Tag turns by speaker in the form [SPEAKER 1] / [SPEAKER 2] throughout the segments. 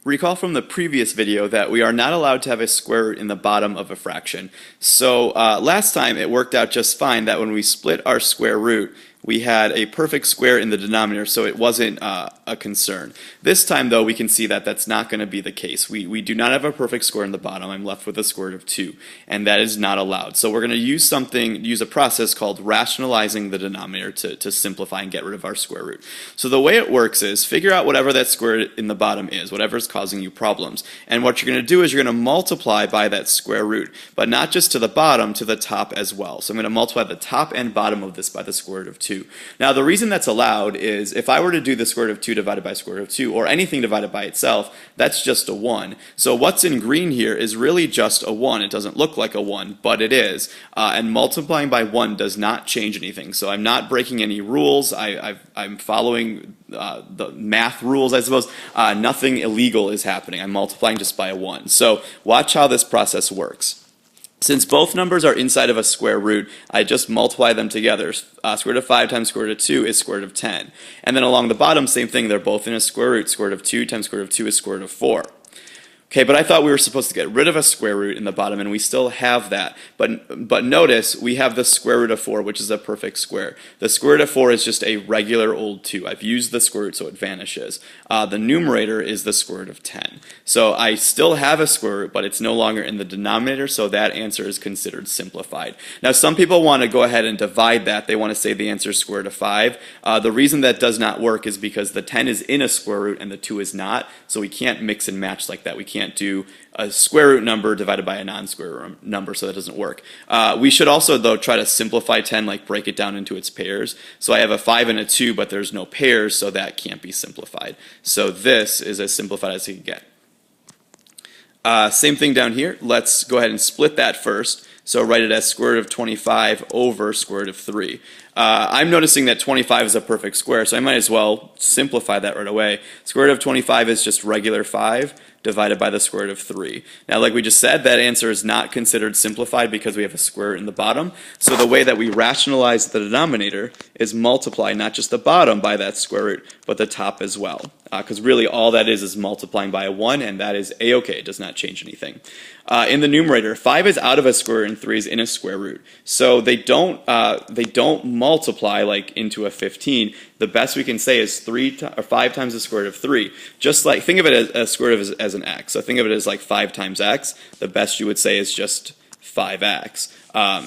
[SPEAKER 1] Recall from the previous video that we are not allowed to have a square root in the bottom of a fraction. So last time it worked out just fine that when we split our square root, we had a perfect square in the denominator, so it wasn't a concern. This time, though, we can see that that's not going to be the case. We do not have a perfect square in the bottom. I'm left with a square root of 2, and that is not allowed. So we're going to use a process called rationalizing the denominator to simplify and get rid of our square root. So the way it works is figure out whatever that square root in the bottom is, whatever is causing you problems. And what you're going to do is you're going to multiply by that square root, but not just to the bottom, to the top as well. So I'm going to multiply the top and bottom of this by the square root of 2. Now the reason that's allowed is if I were to do the square root of 2 divided by square root of 2, or anything divided by itself, that's just a 1. So what's in green here is really just a 1. It doesn't look like a 1, but it is. And multiplying by 1 does not change anything. So I'm not breaking any rules. I'm following the math rules, I suppose. Nothing illegal is happening. I'm multiplying just by a 1. So watch how this process works. Since both numbers are inside of a square root, I just multiply them together. Square root of 5 times square root of 2 is square root of 10. And then along the bottom, same thing. They're both in a square root. Square root of 2 times square root of 2 is square root of 4. Okay, but I thought we were supposed to get rid of a square root in the bottom, and we still have that. But notice we have the square root of 4, which is a perfect square. The square root of 4 is just a regular old 2. I've used the square root, so it vanishes. The numerator is the square root of 10. So I still have a square root, but it's no longer in the denominator, so that answer is considered simplified. Now, some people want to go ahead and divide that. They want to say the answer is square root of 5. The reason that does not work is because the 10 is in a square root and the 2 is not, so we can't mix and match like that. We can't do a square root number divided by a non-square root number, so that doesn't work. We should also, though, try to simplify 10, like break it down into its pairs. So I have a 5 and a 2, but there's no pairs, so that can't be simplified. So this is as simplified as you can get. Same thing down here. Let's go ahead and split that first. So write it as square root of 25 over square root of 3. I'm noticing that 25 is a perfect square, so I might as well simplify that right away. Square root of 25 is just regular 5 divided by the square root of 3. Now, like we just said, that answer is not considered simplified because we have a square root in the bottom. So the way that we rationalize the denominator is multiply not just the bottom by that square root, but the top as well. Because really all that is multiplying by a 1, and that is a-okay. It does not change anything. In the numerator, 5 is out of a square root and 3 is in a square root. So they don't multiply like into a 15. The best we can say is 5 times the square root of 3. Just like, think of it as a square root as an x. So think of it as like 5 times x. The best you would say is just 5x.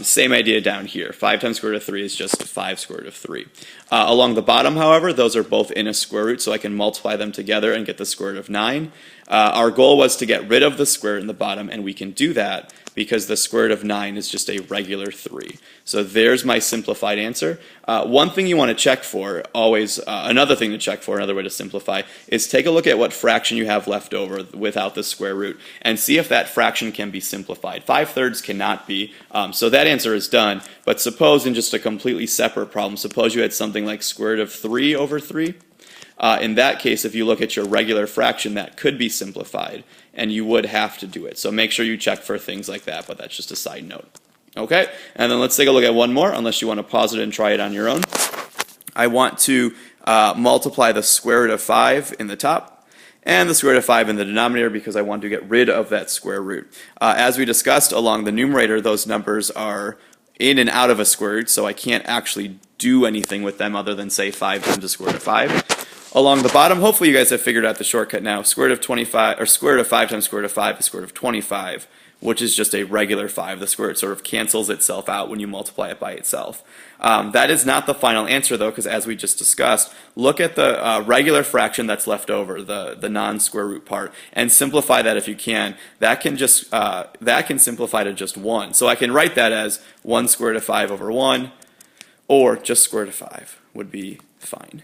[SPEAKER 1] Same idea down here. 5 times square root of 3 is just 5 square root of 3. Along the bottom, however, those are both in a square root, so I can multiply them together and get the square root of 9. Our goal was to get rid of the square root in the bottom, and we can do that because the square root of 9 is just a regular 3. So there's my simplified answer. One thing you want to check for, always, another thing to check for, another way to simplify, is take a look at what fraction you have left over without the square root and see if that fraction can be simplified. 5/3 cannot be, so that answer is done. But suppose in just a completely separate problem, suppose you had something like square root of 3 over 3. In that case, if you look at your regular fraction, that could be simplified, and you would have to do it. So make sure you check for things like that, but that's just a side note. Okay, and then let's take a look at one more, unless you want to pause it and try it on your own. I want to multiply the square root of 5 in the top and the square root of 5 in the denominator because I want to get rid of that square root. As we discussed, along the numerator, those numbers are in and out of a square root, so I can't actually do anything with them other than say 5 times the square root of 5. Along the bottom, hopefully you guys have figured out the shortcut now. Square root of 25, or square root of 5 times square root of 5 is square root of 25, which is just a regular 5. The square root sort of cancels itself out when you multiply it by itself. That is not the final answer, though, because as we just discussed, look at the regular fraction that's left over, the non-square root part, and simplify that if you can. That can simplify to just 1. So I can write that as 1 square root of 5 over 1, or just square root of 5 would be fine.